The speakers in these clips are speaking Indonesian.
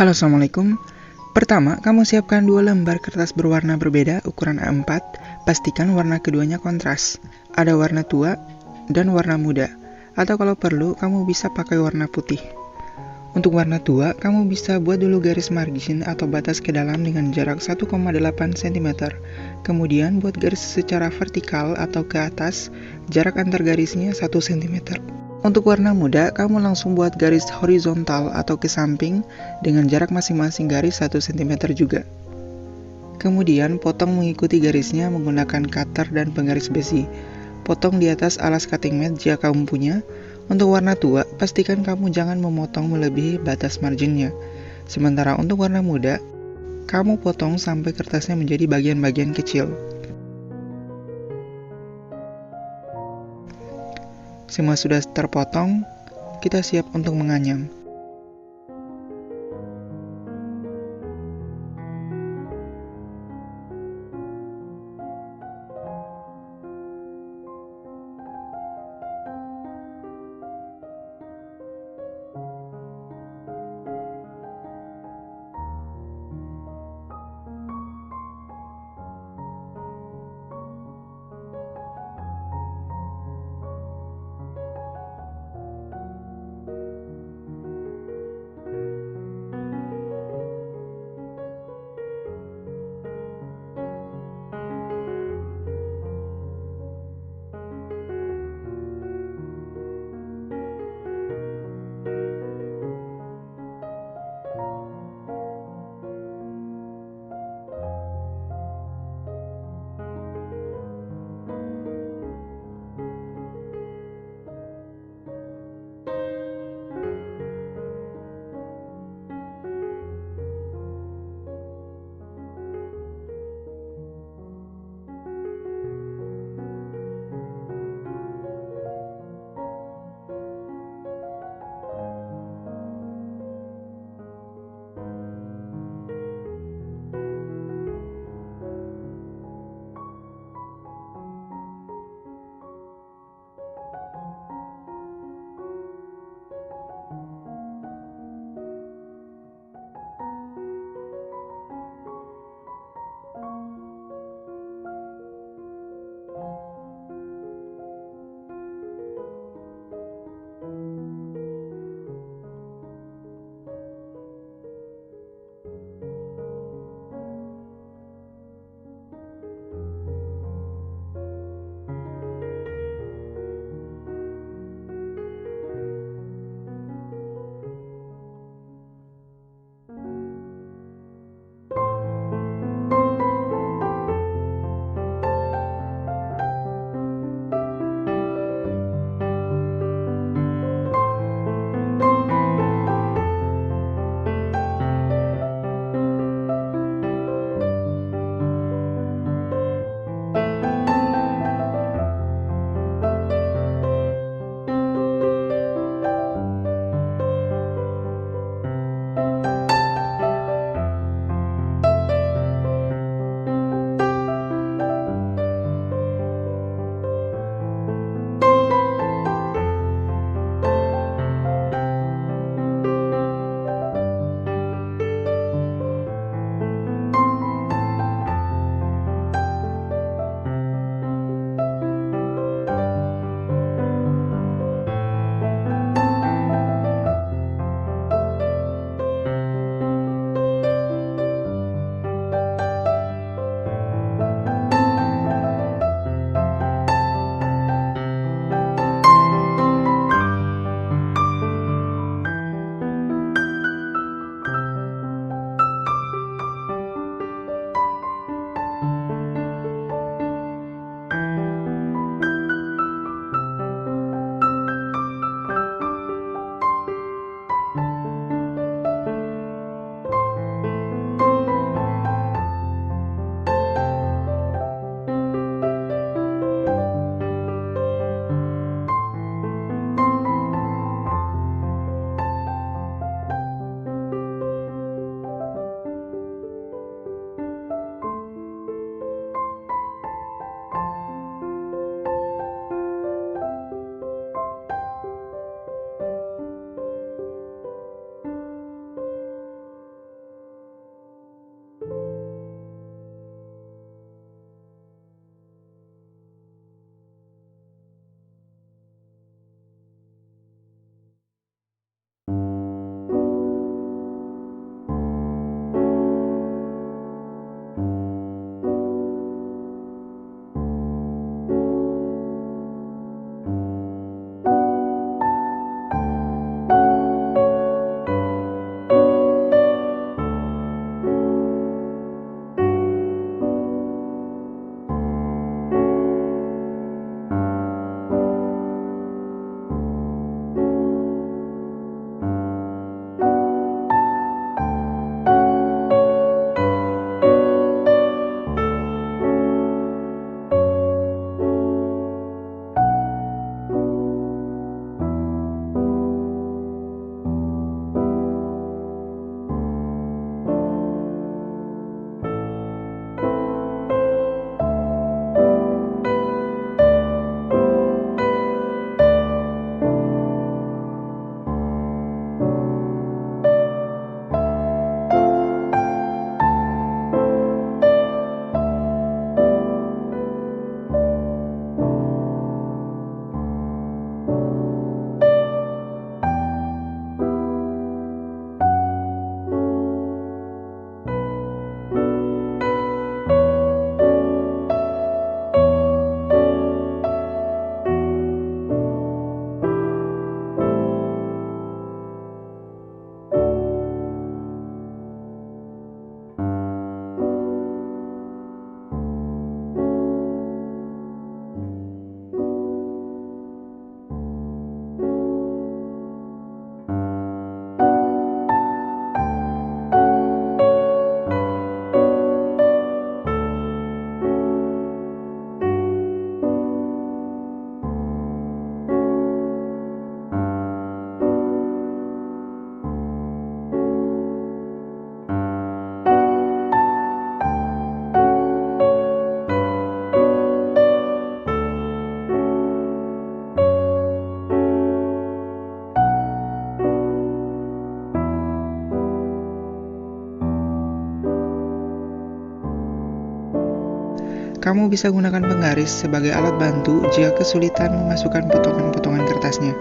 Halo, Assalamualaikum. Pertama, kamu siapkan 2 lembar kertas berwarna berbeda ukuran A4. Pastikan warna keduanya kontras. Ada warna tua dan warna muda. Atau kalau perlu, kamu bisa pakai warna putih. Untuk warna tua, kamu bisa buat dulu garis margin atau batas ke dalam dengan jarak 1,8 cm. Kemudian buat garis secara vertikal atau ke atas, jarak antar garisnya 1 cm. Untuk warna muda, kamu langsung buat garis horizontal atau ke samping dengan jarak masing-masing garis 1 cm juga. Kemudian potong mengikuti garisnya menggunakan cutter dan penggaris besi. Potong di atas alas cutting mat jika kamu punya. Untuk warna tua, pastikan kamu jangan memotong melebihi batas marginnya. Sementara untuk warna muda, kamu potong sampai kertasnya menjadi bagian-bagian kecil. Semua sudah terpotong, kita siap untuk menganyam. Kamu bisa gunakan penggaris sebagai alat bantu jika kesulitan memasukkan potongan-potongan kertasnya.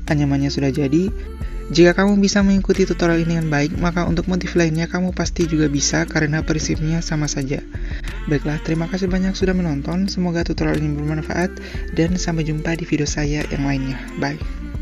Anyamannya sudah jadi. Jika kamu bisa mengikuti tutorial ini dengan baik, maka untuk motif lainnya kamu pasti juga bisa karena prinsipnya sama saja. Baiklah, terima kasih banyak sudah menonton. Semoga tutorial ini bermanfaat dan sampai jumpa di video saya yang lainnya. Bye.